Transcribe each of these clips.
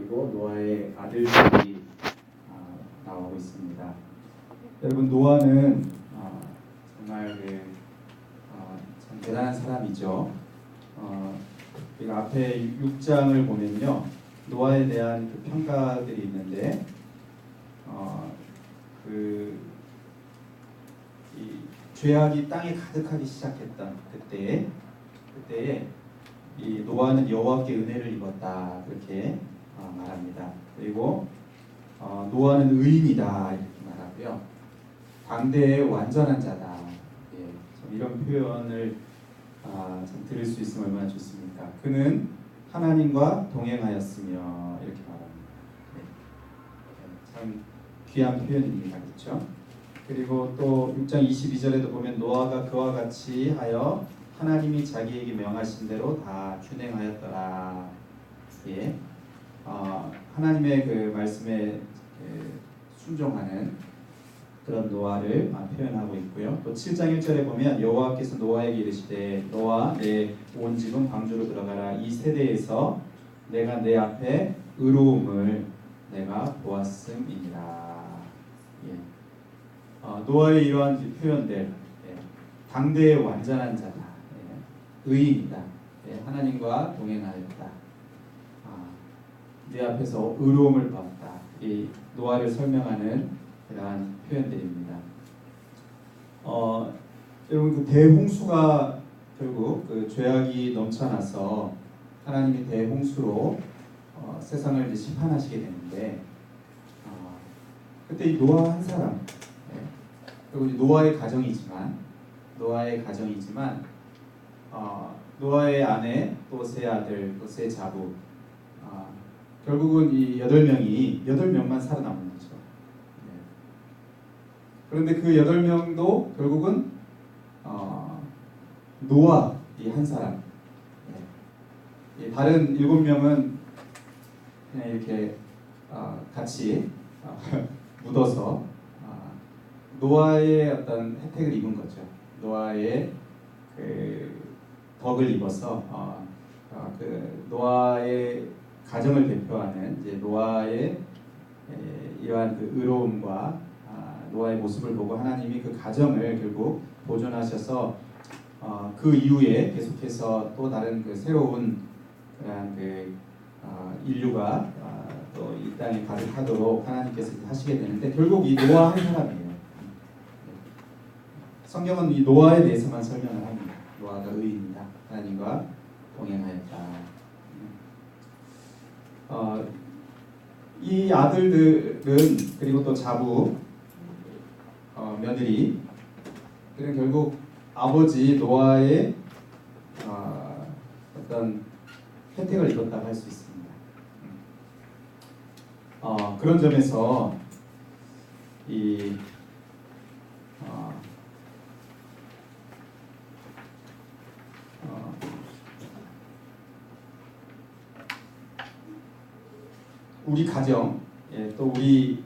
그리고 노아의 아들들이 나오고 있습니다. 여러분, 노아는 정말 참 대단한 사람이죠. 우리가 앞에 6장을 보면요, 노아에 대한 그 평가들이 있는데 이 죄악이 땅에 가득하기 시작했던 그때에 이 노아는 여호와께 은혜를 입었다, 그렇게 말합니다. 그리고 노아는 의인이다, 이렇게 말하고요. 당대의 완전한 자다. 참 이런 표현을 참 들을 수 있으면 얼마나 좋습니까? 그는 하나님과 동행하였으며, 이렇게 말합니다. 참 귀한 표현입니다, 그렇죠? 그리고 또 6장 22절에도 보면 노아가 그와 같이 하여 하나님이 자기에게 명하신 대로 다 준행하였더라. 하나님의 그 말씀에 순종하는 그런 노아를 표현하고 있고요. 또 7장 1절에 보면 여호와께서 노아에게 이르시되 노아, 내 온 집은 방주로 들어가라. 이 세대에서 내가 내 앞에 의로움을 내가 보았음이니라. 노아의 이러한 표현들, 당대의 완전한 자다, 의인이다, 하나님과 동행하였다, 네 앞에서 의로움을 보았다. 이 노아를 설명하는 이러한 표현들입니다. 여러분, 그 대홍수가 결국 그 죄악이 넘쳐나서 하나님이 대홍수로 세상을 이제 심판하시게 되는데, 그때 이 노아 한 사람, 그리고 노아의 가정이지만 노아의 아내, 또 세 아들, 또 세 자부, 결국은 이 8명만 살아남는 거죠. 그런데 그 8명도 결국은 노아 이 한 사람, 다른 7명은 그냥 이렇게 같이 묻어서 노아의 어떤 혜택을 입은 거죠. 노아의 그 덕을 입어서 그 노아의 가정을 대표하는 이제 노아의 이러한 그 의로움과 노아의 모습을 보고 하나님이 그 가정을 결국 보존하셔서 그 이후에 계속해서 또 다른 그 새로운 그런 그 인류가 또 이 땅에 가득하도록 하나님께서 하시게 되는데, 결국 이 노아 한 사람이에요. 성경은 이 노아에 대해서만 설명을 합니다. 노아가 의인이다, 하나님과 동행하였다. 이 아들들은, 그리고 또 자부, 며느리, 그는 결국 아버지 노아의 어떤 혜택을 입었다고 할 수 있습니다. 그런 점에서 우리 가정, 또 우리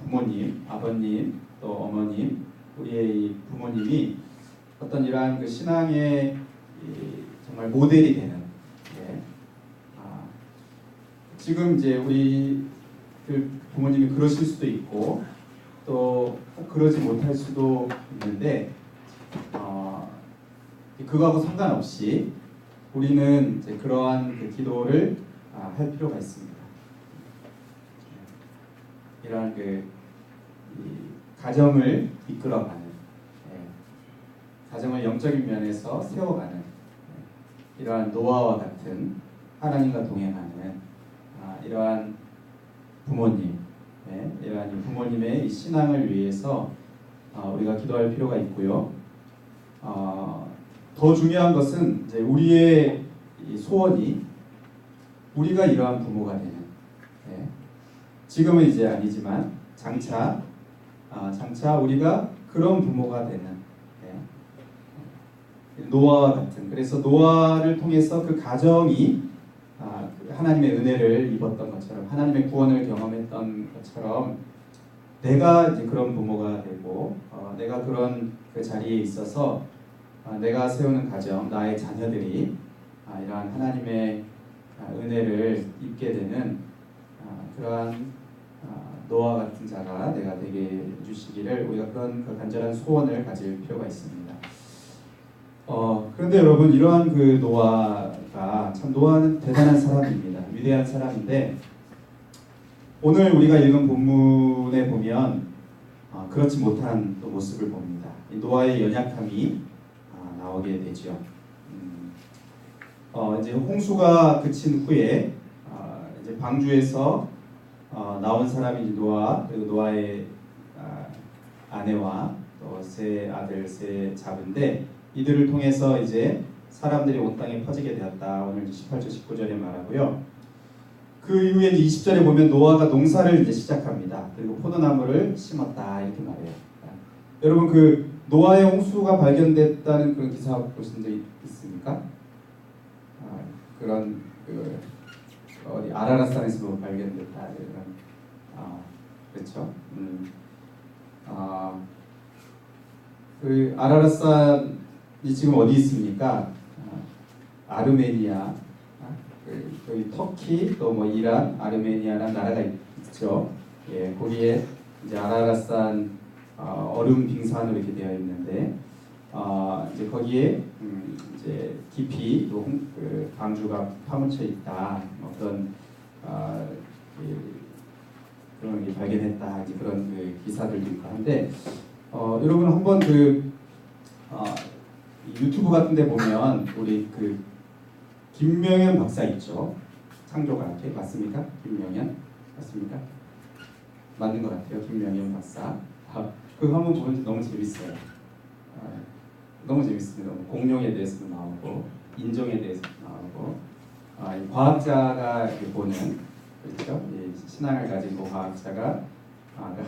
부모님, 아버님, 또 어머님, 우리의 부모님이 어떤 이러한 그 신앙의 정말 모델이 되는, 지금 이제 우리 그 부모님이 그러실 수도 있고 또 그러지 못할 수도 있는데, 그거하고 상관없이 우리는 이제 그러한 그 기도를 할 필요가 있습니다. 이러한 이 가정을 이끌어가는, 가정을 영적인 면에서 세워가는 이러한 노아와 같은 하나님과 동행하는 이러한 부모님, 이러한 부모님의 이 신앙을 위해서 우리가 기도할 필요가 있고요. 더 중요한 것은 이제 우리의 이 소원이 우리가 이러한 부모가 되는, 지금은 이제 아니지만 장차 우리가 그런 부모가 되는, 노아와 같은, 그래서 노아를 통해서 그 가정이 하나님의 은혜를 입었던 것처럼, 하나님의 구원을 경험했던 것처럼 내가 이제 그런 부모가 되고, 내가 그런 그 자리에 있어서 내가 세우는 가정, 나의 자녀들이 이러한 하나님의 은혜를 입게 되는 그러한 노아 같은 자가 내가 되게 해주시기를 우리가 그런 그 간절한 소원을 가질 필요가 있습니다. 그런데 여러분 이러한 그 노아가 참 노아는 대단한 사람입니다. 위대한 사람인데 오늘 우리가 읽은 본문에 보면 그렇지 못한 또 모습을 봅니다. 이 노아의 연약함이 나오게 되죠. 이제 홍수가 그친 후에 이제 방주에서 나온 사람이 이제 노아 그리고 노아의 아내와 또 세 아들 세 자인데 이들을 통해서 이제 사람들이 온 땅에 퍼지게 되었다. 오늘 18절 19절에 말하고요. 그 이후에 이제 20절에 보면 노아가 농사를 이제 시작합니다. 그리고 포도나무를 심었다 이렇게 말해요. 여러분 그 노아의 홍수가 발견됐다는 그런 기사 보신 적 있습니까? 그런 그 어디 아라라산에서 발견됐다 이런 그렇죠. 그 아라라산이 지금 어디 있습니까? 아르메니아, 여기 터키 또 뭐 이란, 아르메니아라는 나라가 있죠. 예, 거기에 이제 아라라산 얼음 빙산으로 이렇게 되어 있는데 이제 거기에 이제 깊이 또 그 방주가 파묻혀 있다. 어떤 그런 게 발견했다. 이제 그런 그 기사들도 있고 한데 여러분 한번 그 유튜브 같은데 보면 우리 그 김명현 박사 있죠. 창조과학회 맞습니까? 김명현 맞습니까? 맞는 것 같아요. 김명현 박사. 그거 한번 보면 너무 재밌어요. 너무 재밌습니다. 공룡에 대해서도 나오고 인종에 대해서도 나오고 과학자가 이렇게 보는 그렇죠? 신앙을 가진 과학자가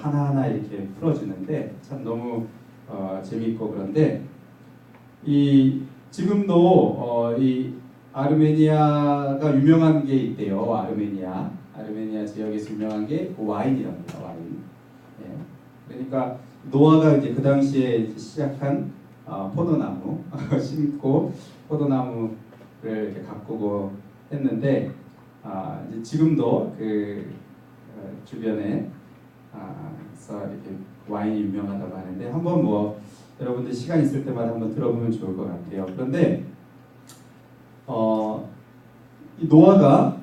하나하나 이렇게 풀어주는데 참 너무 재밌고 그런데 이 지금도 이 아르메니아가 유명한 게 있대요. 아르메니아 지역에서 유명한 게 와인이랍니다. 와인. 예. 그러니까 노아가 이제 그 당시에 시작한 포도나무 심고 포도나무를 이렇게 가꾸고 했는데 이제 지금도 그 주변에 이렇게 와인이 유명하다고 하는데 한번 뭐 여러분들 시간 있을 때마다 한번 들어보면 좋을 것 같아요. 그런데 이 노아가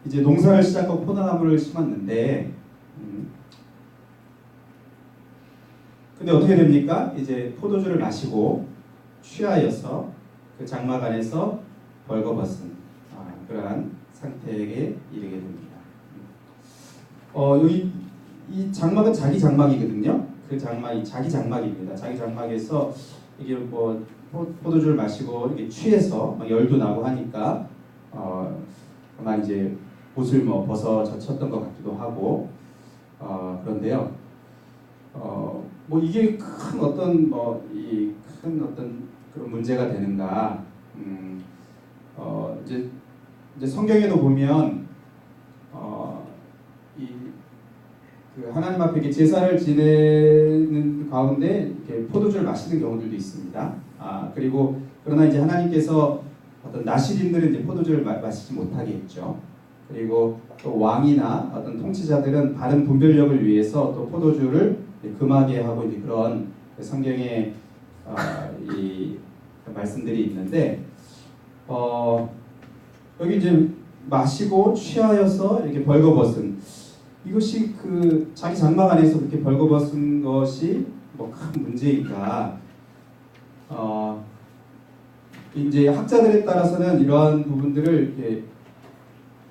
이제 농사를 시작하고 포도나무를 심었는데 근데 어떻게 됩니까? 이제 포도주를 마시고 취하여서 그 장막 안에서 벌거벗은 그러한 상태에 이르게 됩니다. 여기 이 장막은 자기 장막이거든요. 그 장막이 자기 장막입니다. 자기 장막에서 이게 뭐 포도주를 마시고 이게 취해서 막 열도 나고 하니까 아마 이제 옷을 뭐 벗어 젖혔던 것 같기도 하고 그런데요. 뭐 이게 큰 어떤 큰 어떤 그런 문제가 되는가? 이제 성경에도 보면 그 하나님 앞에 이렇게 제사를 지내는 가운데 이렇게 포도주를 마시는 경우들도 있습니다. 그리고 그러나 이제 하나님께서 어떤 나시린들은 이제 포도주를 마시지 못하게 했죠. 그리고 또 왕이나 어떤 통치자들은 바른 분별력을 위해서 또 포도주를 금하게 하고 이제 그런 성경의 이 말씀들이 있는데 여기 이제 마시고 취하여서 이렇게 벌거벗은 이것이 그 자기 장막 안에서 그렇게 벌거벗은 것이 뭐 큰 문제인가? 이제 학자들에 따라서는 이러한 부분들을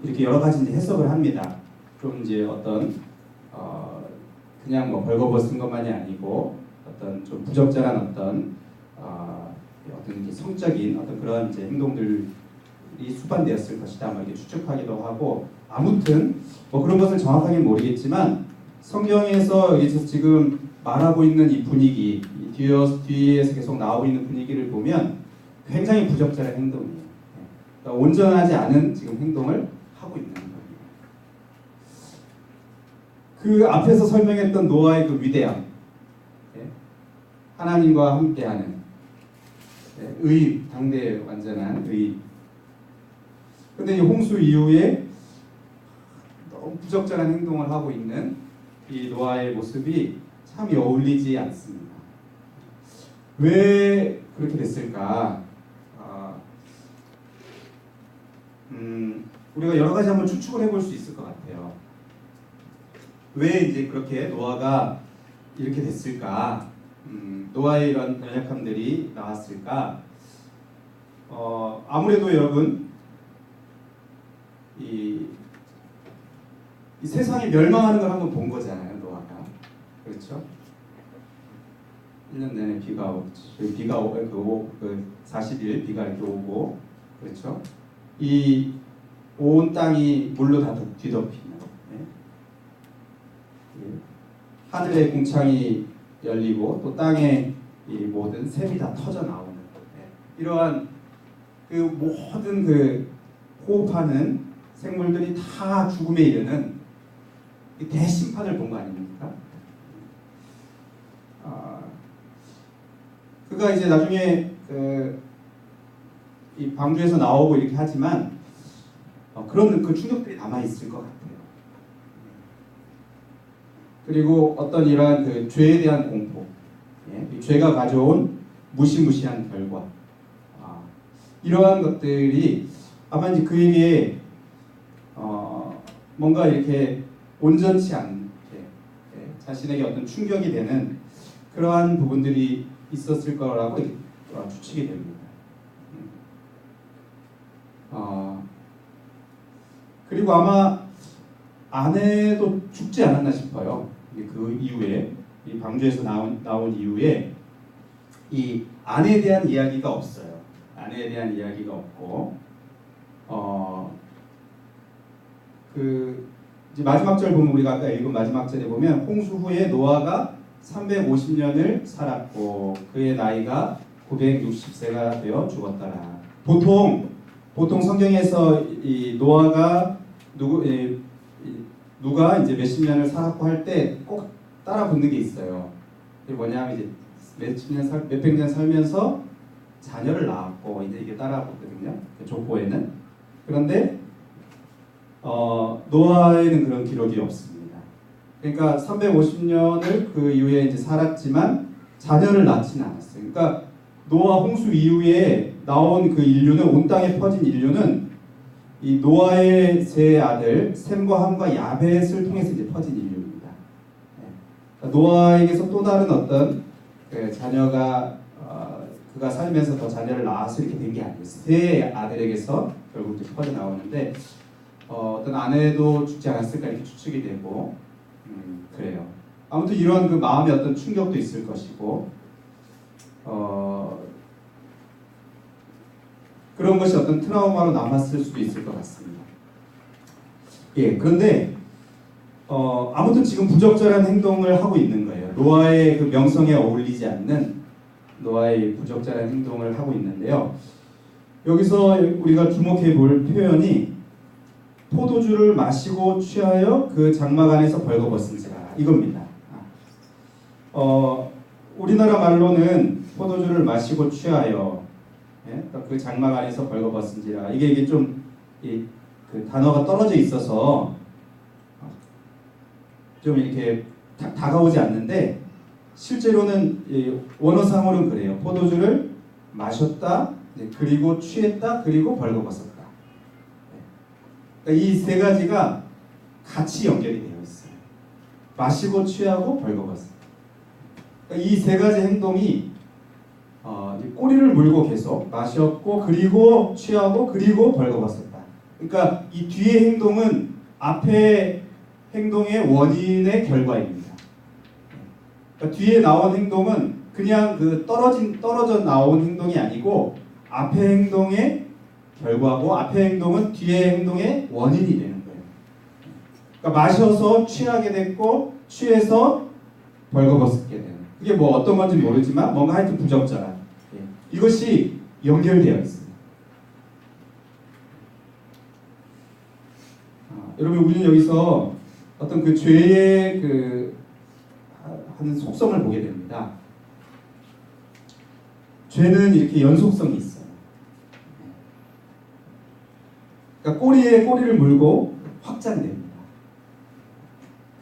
이렇게 여러 가지 이제 해석을 합니다. 좀 이제 어떤 그냥 뭐 벌거벗은 것만이 아니고 어떤 좀 부적절한 어떤 어떤 성적인 어떤 그런 이제 행동들이 수반되었을 것이다. 뭐 이렇게 추측하기도 하고 아무튼 뭐 그런 것을 정확하게 모르겠지만 성경에서 여기서 지금 말하고 있는 이 분위기, 뒤에서 계속 나오고 있는 분위기를 보면 굉장히 부적절한 행동이에요. 그러니까 온전하지 않은 지금 행동을 하고 있는 거예요. 그 앞에서 설명했던 노아의 그 위대함, 하나님과 함께하는 의, 당대의 완전한 의. 근데 이 홍수 이후에 부적절한 행동을 하고 있는 이 노아의 모습이 참 어울리지 않습니다. 왜 그렇게 됐을까? 우리가 여러 가지 한번 추측을 해볼 수 있을 것 같아요. 왜 이제 그렇게 노아가 이렇게 됐을까? 노아의 이런 연약함들이 나왔을까? 아무래도 여러분 이 세상이 멸망하는 걸 한번 본 거잖아요, 노아가. 그렇죠? 1년 내내 비가 오고, 40일 비가 이렇게 오고, 그렇죠? 이 온 땅이 물로 다 뒤덮이는, 하늘의 궁창이 열리고 또 땅에 이 모든 샘이 다 터져 나오는, 이러한 그 모든 그 호흡하는 생물들이 다 죽음에 이르는 대심판을 본 거 아닙니까? 그가 이제 나중에 이 방주에서 나오고 이렇게 하지만 그런 그 충격들이 남아 있을 것 같아요. 그리고 어떤 이러한 그 죄에 대한 공포, 이 죄가 가져온 무시무시한 결과, 이러한 것들이 아마 이제 그에게 뭔가 이렇게 온전치 않게 자신에게 어떤 충격이 되는 그러한 부분들이 있었을 거라고 추측이 됩니다. 그리고 아마 아내도 죽지 않았나 싶어요. 그 이후에 이 방주에서 나온 이후에 이 아내에 대한 이야기가 없어요. 아내에 대한 이야기가 없고 그 이제 마지막 절 보면 우리가 아까 읽은 마지막 절에 보면 홍수 후에 노아가 350년을 살았고 그의 나이가 960세가 되어 죽었더라. 보통 성경에서 이 노아가 누가 이제 몇십 년을 살았고 할 때 꼭 따라 붙는 게 있어요. 이게 뭐냐면 이제 몇백 년 살면서 자녀를 낳았고 이제 이게 따라 붙거든요. 그 족보에는. 그런데 노아에는 그런 기록이 없습니다. 그러니까 350년을 그 이후에 이제 살았지만 자녀를 낳지는 않았어요. 그러니까 노아 홍수 이후에 나온 그 인류는 온 땅에 퍼진 인류는 이 노아의 세 아들 셈과 함과 야벳을 통해서 이제 퍼진 인류입니다. 그러니까 노아에게서 또 다른 어떤 그 자녀가 그가 살면서 더 자녀를 낳아서 이렇게 된 게 아니에요. 세 아들에게서 결국 이제 퍼져 나오는데 어떤 아내도 죽지 않았을까 이렇게 추측이 되고 그래요. 아무튼 이러한 그 마음의 어떤 충격도 있을 것이고 그런 것이 어떤 트라우마로 남았을 수도 있을 것 같습니다. 예, 그런데 아무튼 지금 부적절한 행동을 하고 있는 거예요. 노아의 그 명성에 어울리지 않는 노아의 부적절한 행동을 하고 있는데요. 여기서 우리가 주목해 볼 표현이 포도주를 마시고 취하여 그 장막 안에서 벌거벗은지라 이겁니다. 우리나라 말로는 포도주를 마시고 취하여 그 장막 안에서 벌거벗은지라 이게 좀 그 단어가 떨어져 있어서 좀 이렇게 다가오지 않는데 실제로는 원어상으로는 그래요. 포도주를 마셨다, 그리고 취했다, 그리고 벌거벗었다. 이 세 가지가 같이 연결이 되어 있어요. 마시고 취하고 벌거벗었다. 이 세 가지 행동이 꼬리를 물고 계속 마셨고 그리고 취하고 그리고 벌거벗었다. 그러니까 이 뒤의 행동은 앞의 행동의 원인의 결과입니다. 그러니까 뒤에 나온 행동은 그냥 그 떨어져 나온 행동이 아니고 앞의 행동의 결과고 앞의 행동은 뒤의 행동의 원인이 되는 거예요. 그러니까 마셔서 취하게 됐고 취해서 벌거벗게 되는. 그게 뭐 어떤 건지 모르지만 뭔가 하여튼 부적절한. 이것이 연결되어 있습니다. 여러분 우리는 여기서 어떤 그 죄의 그 하는 속성을 보게 됩니다. 죄는 이렇게 연속성이 있어요. 그러니까 꼬리에 꼬리를 물고 확장됩니다.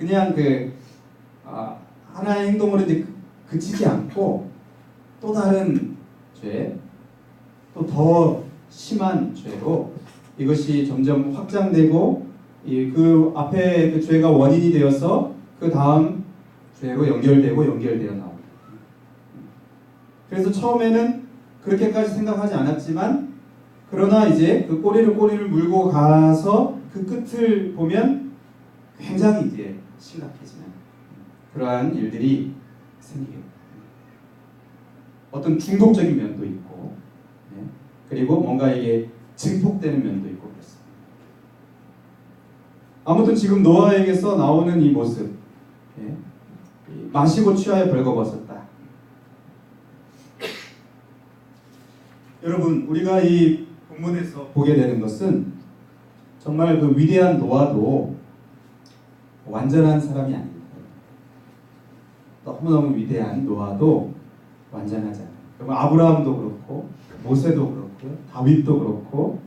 그냥 하나의 행동으로 이제 그치지 않고 또 다른 죄, 또 더 심한 죄로 이것이 점점 확장되고 그 앞에 그 죄가 원인이 되어서 그 다음 죄로 연결되어 나옵니다. 그래서 처음에는 그렇게까지 생각하지 않았지만 그러나 이제 그 꼬리를 물고 가서 그 끝을 보면 굉장히 이제 심각해지는 그러한 일들이 생기게 됩니다. 어떤 중독적인 면도 있고, 그리고 뭔가 이게 증폭되는 면도 있고 그렇습니다. 아무튼 지금 노아에게서 나오는 이 모습, 마시고 취하여 벌거벗었다. 여러분, 우리가 이 본문에서 보게 되는 것은 정말 그 위대한 노아도 완전한 사람이 아닙니다. 너무너무 위대한 노아도 완전하지 않아요. 그럼 아브라함도 그렇고 모세도 그렇고요, 다윗도 그렇고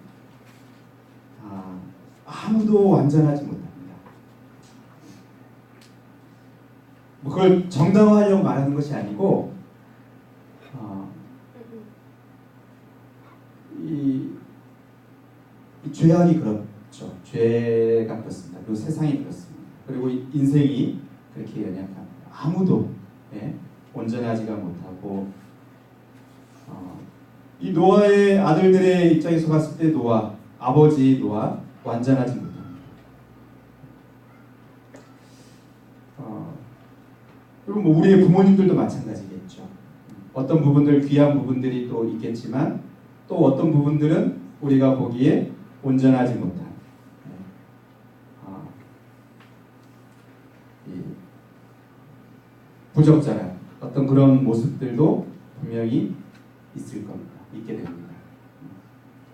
아무도 완전하지 못합니다. 그걸 정당화하려고 말하는 것이 아니고 이 죄악이 그렇죠. 죄가 그렇습니다. 그리고 세상이 그렇습니다. 그리고 인생이 그렇게 연약합니다. 아무도 온전하지가 못하고 이 노아의 아들들의 입장에서 봤을 때 아버지 노아 완전하지 못합니다. 그리고 뭐 우리의 부모님들도 마찬가지겠죠. 어떤 부분들 귀한 부분들이 또 있겠지만 또 어떤 부분들은 우리가 보기에 온전하지 못한 부적절한 어떤 그런 모습들도 분명히 있을 겁니다. 있게 됩니다.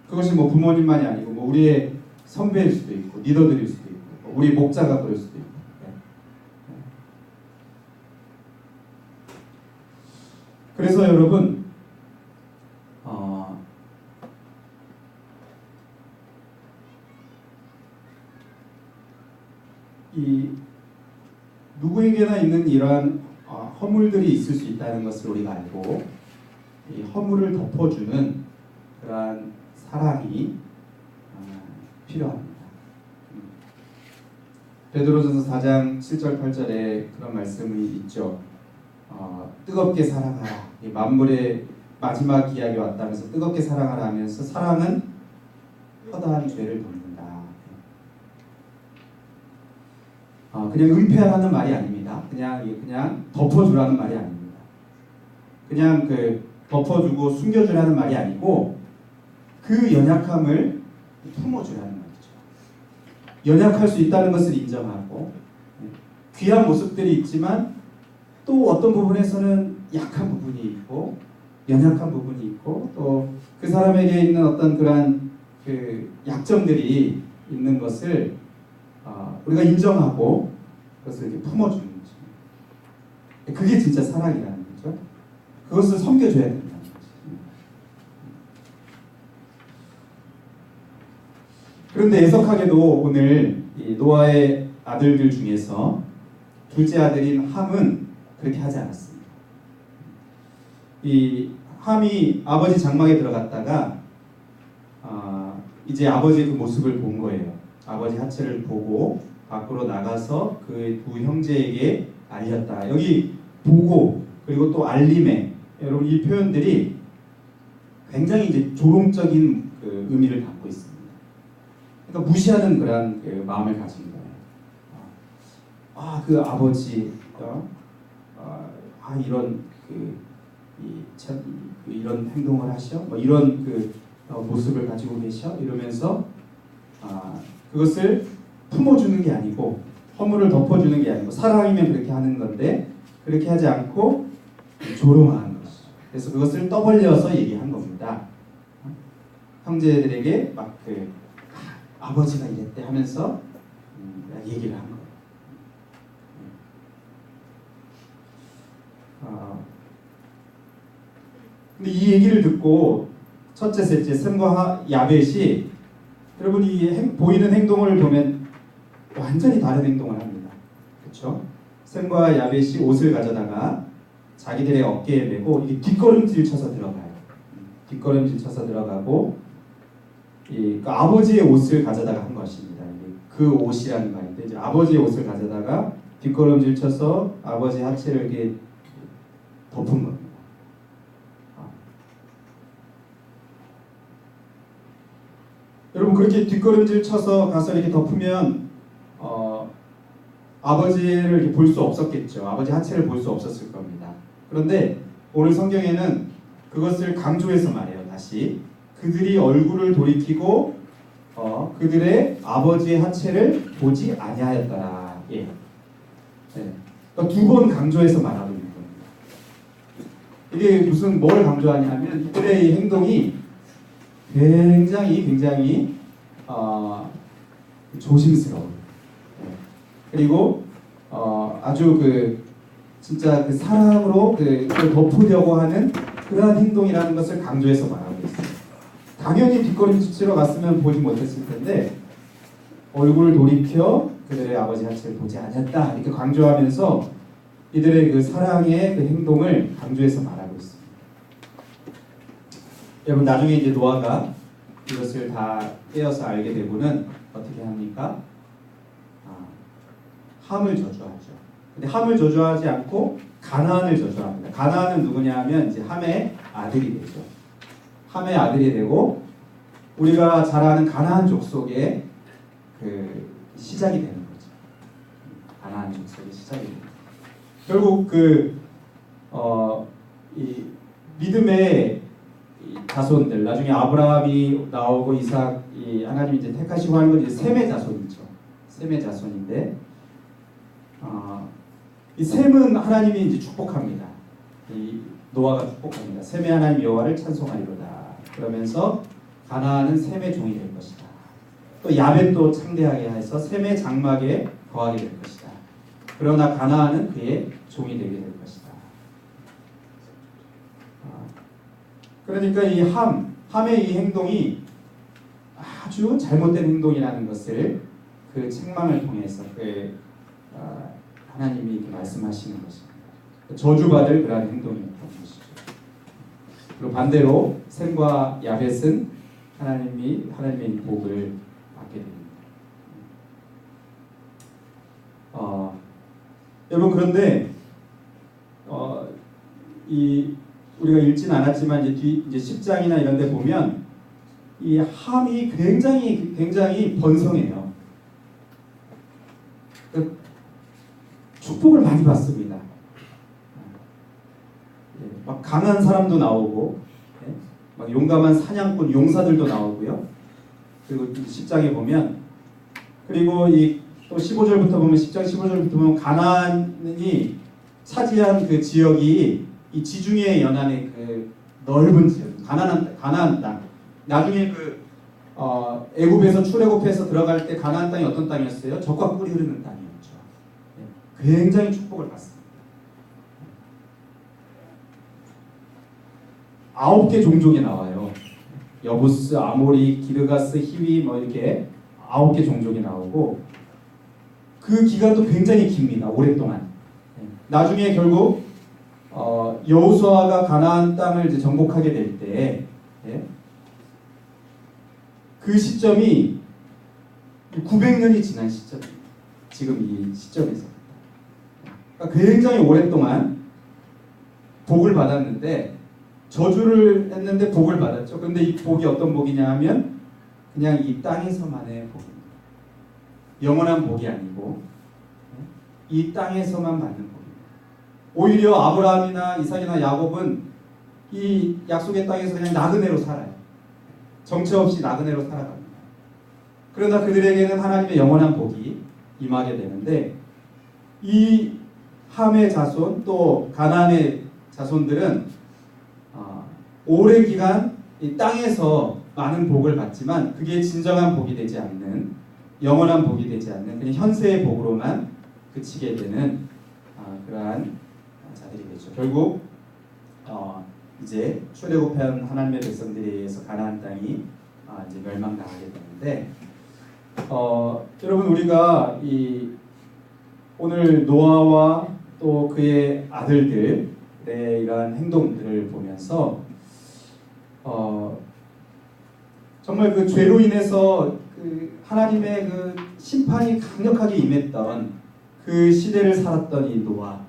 그것이 뭐 부모님만이 아니고 뭐 우리의 선배일 수도 있고 리더들일 수도 있고 우리 목자가 그럴 수도 있고. 그래서 여러분 이 누구에게나 있는 이러한 허물들이 있을 수 있다는 것을 우리가 알고 이 허물을 덮어주는 그러한 사랑이 필요합니다. 베드로전서 4장 7절 8절에 그런 말씀이 있죠. 뜨겁게 사랑하라. 이 만물의 마지막 이야기 왔다면서 뜨겁게 사랑하라 하면서 사랑은 허다한 죄를 덮는다. 그냥 은폐하라는 말이 아닙니다. 그냥 덮어주라는 말이 아닙니다. 그냥 덮어주고 숨겨주라는 말이 아니고 그 연약함을 품어주라는 말이죠. 연약할 수 있다는 것을 인정하고 귀한 모습들이 있지만 또 어떤 부분에서는 약한 부분이 있고 연약한 부분이 있고 또 그 사람에게 있는 어떤 그러한 약점들이 있는 것을 우리가 인정하고 그것을 이렇게 품어주는 거죠. 그게 진짜 사랑이라는 거죠. 그것을 섬겨줘야 된다는 거죠. 그런데 애석하게도 오늘 이 노아의 아들들 중에서 둘째 아들인 함은 그렇게 하지 않았습니다. 이 함이 아버지 장막에 들어갔다가 이제 아버지의 그 모습을 본 거예요. 아버지 하체를 보고 밖으로 나가서 그 두 형제에게 알렸다. 여기 보고 그리고 또 알림에 여러분 이 표현들이 굉장히 이제 조롱적인 의미를 갖고 있습니다. 그러니까 무시하는 그런 마음을 가진 거예요. 그 아버지 이런 이런 행동을 하셔? 뭐 이런 모습을 가지고 계셔? 이러면서 그것을 품어주는 게 아니고 허물을 덮어주는 게 아니고 사랑이면 그렇게 하는 건데 그렇게 하지 않고 조롱하는 것이죠. 그래서 그것을 떠벌려서 얘기한 겁니다. 형제들에게 막 아버지가 이랬대 하면서 얘기를 한 거예요. 근데 이 얘기를 듣고 첫째, 셋째, 셈과 야벳이 여러분 이 보이는 행동을 보면 완전히 다른 행동을 합니다. 그렇죠? 셈과 야벳이 옷을 가져다가 자기들의 어깨에 메고 이게 뒷걸음질 쳐서 들어가요. 뒷걸음질 쳐서 들어가고 그 아버지의 옷을 가져다가 한 것입니다. 그 옷이라는 말인데 이제 아버지의 옷을 가져다가 뒷걸음질 쳐서 아버지 하체를 이렇게 덮은 겁니다. 여러분 그렇게 뒷걸음질 쳐서 가서 이렇게 덮으면 아버지를 이렇게 볼 수 없었겠죠. 아버지 하체를 볼 수 없었을 겁니다. 그런데 오늘 성경에는 그것을 강조해서 말해요. 다시 그들이 얼굴을 돌이키고 그들의 아버지의 하체를 보지 아니하였더라. 예. 네. 그러니까 두 번 강조해서 말하고 있는 겁니다. 이게 무슨 뭘 강조하냐면 이들의 이 행동이 굉장히 조심스러워요. 네. 그리고 아주 진짜 그 사랑으로 그걸 덮으려고 하는 그러한 행동이라는 것을 강조해서 말하고 있어요. 당연히 뒷걸음질치러 갔으면 보지 못했을 텐데 얼굴을 돌이켜 그들의 아버지 하체를 보지 않았다 이렇게 강조하면서 이들의 그 사랑의 그 행동을 강조해서 말하고 있습니다. 여러분 나중에 이제 노아가 이것을 다 깨어서 알게 되고는 어떻게 합니까? 함을 저주하죠. 근데 함을 저주하지 않고 가나안을 저주합니다. 가나안은 누구냐 하면 이제 함의 아들이 되죠. 함의 아들이 되고 우리가 잘 아는 가나안 족속의 그 시작이 되는 거죠. 가나안 족속의 시작이 됩니다. 결국 이 믿음의 자손들 나중에 아브라함이 나오고 이삭 하나님이 이제 택하시고 하는 건 이제 셈의 자손이죠. 셈의 자손인데 이 셈은 하나님이 이제 축복합니다. 이 노아가 축복합니다. 셈의 하나님 여호와를 찬송하리로다. 그러면서 가나안은 셈의 종이 될 것이다. 또 야벳도 창대하게 해서 셈의 장막에 거하게 될 것이다. 그러나 가나안은 그의 종이 되게 될 것이다. 그러니까 이 함의 이 행동이 아주 잘못된 행동이라는 것을 그 책망을 통해서 하나님이 이렇게 말씀하시는 것입니다. 저주받을 그러한 행동이었던 것이죠. 그리고 반대로 셈과 야벳은 하나님의 복을 받게 됩니다. 여러분 그런데 우리가 읽진 않았지만 이제 10장이나 이런 데 보면 이 함이 굉장히 번성해요. 축복을 많이 받습니다. 막 강한 사람도 나오고, 막 용감한 사냥꾼, 용사들도 나오고요. 그리고 10장에 보면, 그리고 또 15절부터 보면 10장 15절부터 보면 가나안이 차지한 그 지역이 이 지중해 연안의 그 넓은 지역, 가나안 땅. 나중에 애굽에서 출애굽해서 들어갈 때 가나안 땅이 어떤 땅이었어요? 젖과 꿀이 흐르는 땅이었죠. 굉장히 축복을 받습니다. 9개 종족이 나와요. 여부스, 아모리, 기르가스, 히위 뭐 이렇게 9개 종족이 나오고 그 기간도 굉장히 깁니다. 오랫동안. 나중에 결국 여호수아가 가나안 땅을 이제 정복하게 될 때 그 시점이 900년이 지난 시점입니다. 지금 이 시점에서. 그러니까 굉장히 오랫동안 복을 받았는데 저주를 했는데 복을 받았죠. 그런데 이 복이 어떤 복이냐 하면 그냥 이 땅에서만의 복입니다. 영원한 복이 아니고 이 땅에서만 받는 복입니다. 오히려 아브라함이나 이삭이나 야곱은 이 약속의 땅에서 그냥 나그네로 살아요. 정체 없이 나그네로 살아갑니다. 그러나 그들에게는 하나님의 영원한 복이 임하게 되는데 이 함의 자손 또 가나안의 자손들은 오랜 기간 이 땅에서 많은 복을 받지만 그게 진정한 복이 되지 않는 영원한 복이 되지 않는 그냥 현세의 복으로만 그치게 되는 그러한 자들이 되죠. 결국 이제 출애굽한 하나님의 백성들에 의해서 가나안 땅이 이제 멸망당하게 되는데 여러분 우리가 오늘 노아와 또 그의 아들들의 이러한 행동들을 보면서 정말 그 죄로 인해서 그 하나님의 그 심판이 강력하게 임했던 그 시대를 살았던 이 노아,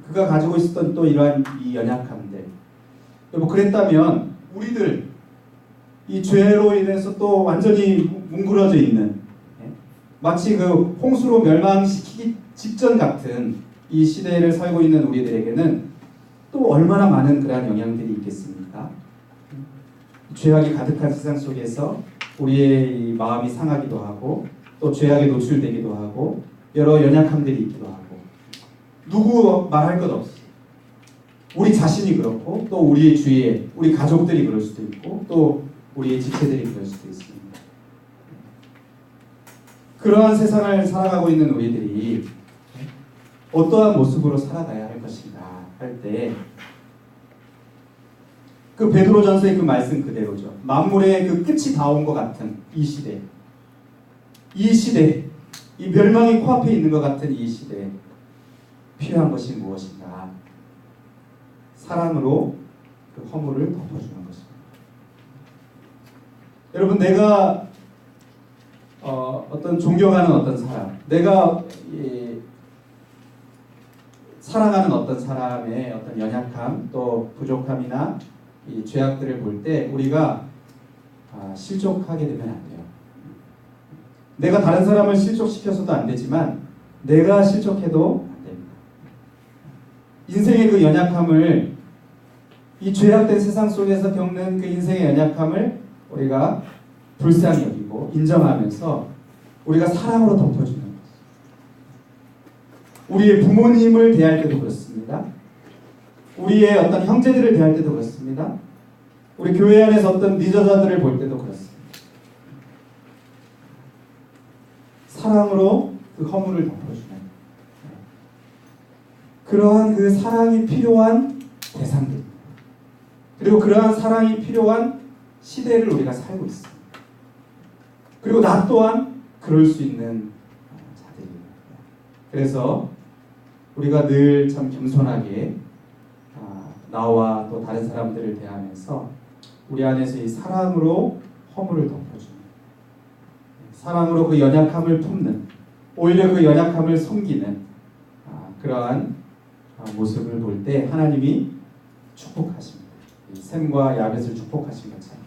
그가 가지고 있었던 또 이러한 이 연약함들, 뭐 그랬다면 우리들 이 죄로 인해서 또 완전히 뭉그러져 있는, 마치 그 홍수로 멸망시키기 직전 같은 이 시대를 살고 있는 우리들에게는 또 얼마나 많은 그러한 영향들이 있겠습니까? 죄악이 가득한 세상 속에서 우리의 이 마음이 상하기도 하고 또 죄악에 노출되기도 하고 여러 연약함들이 있기도 하고 누구 말할 것 없이 우리 자신이 그렇고 또 우리의 주위에 우리 가족들이 그럴 수도 있고 또 우리의 지체들이 그럴 수도 있습니다. 그러한 세상을 살아가고 있는 우리들이 어떠한 모습으로 살아가야 할 것인가 할 때 그 베드로전서의 그 말씀 그대로죠. 만물의 그 끝이 다 온 것 같은 이 시대, 이 멸망이 코앞에 있는 것 같은 이 시대에 필요한 것이 무엇인가? 사랑으로 그 허물을 덮어주는 것입니다. 여러분, 내가 어떤 존경하는 어떤 사람, 내가 사랑하는 어떤 사람의 어떤 연약함 또 부족함이나 이 죄악들을 볼 때 우리가 실족하게 되면 안 돼요. 내가 다른 사람을 실족시켜서도 안 되지만 내가 실족해도 안 됩니다. 인생의 그 연약함을, 이 죄악된 세상 속에서 겪는 그 인생의 연약함을 우리가 불쌍히 여기고 인정하면서 우리가 사랑으로 덮어주는 것. 우리의 부모님을 대할 때도 그렇습니다. 우리의 어떤 형제들을 대할 때도 그렇습니다. 우리 교회 안에서 어떤 리더자들을 볼 때도 그렇습니다. 사랑으로 그 허물을 덮어주는 그러한 그 사랑이 필요한 대상들, 그리고 그러한 사랑이 필요한 시대를 우리가 살고 있습니다. 그리고 나 또한 그럴 수 있는 자들입니다. 그래서 우리가 늘 참 겸손하게 나와 또 다른 사람들을 대하면서 우리 안에서 이 사랑으로 허물을 덮어주는, 사랑으로 그 연약함을 품는, 오히려 그 연약함을 섬기는 그러한 모습을 볼 때 하나님이 축복하십니다. 셈과 야벳을 축복하신 것처럼.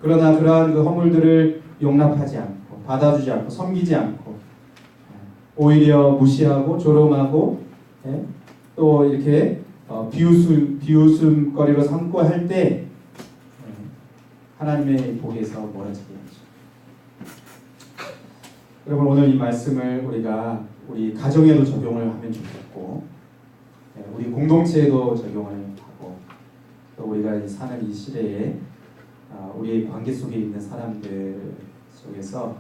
그러나 그러한 그 허물들을 용납하지 않고 받아주지 않고 섬기지 않고 오히려 무시하고 조롱하고 또 이렇게 비웃음거리로 삼고 할 때 하나님의 복에서 멀어지게 하죠. 여러분, 오늘 이 말씀을 우리가 우리 가정에도 적용을 하면 좋겠고 우리 공동체에도 적용을 하고 또 우리가 사는 이 시대에 우리의 관계 속에 있는 사람들 속에서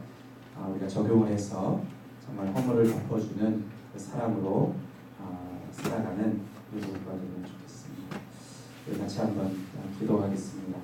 우리가 적용을 해서 정말 허물을 덮어주는 그 사람으로 살아가는 우리 모두가 되면 좋겠습니다. 우리 같이 한번 기도하겠습니다.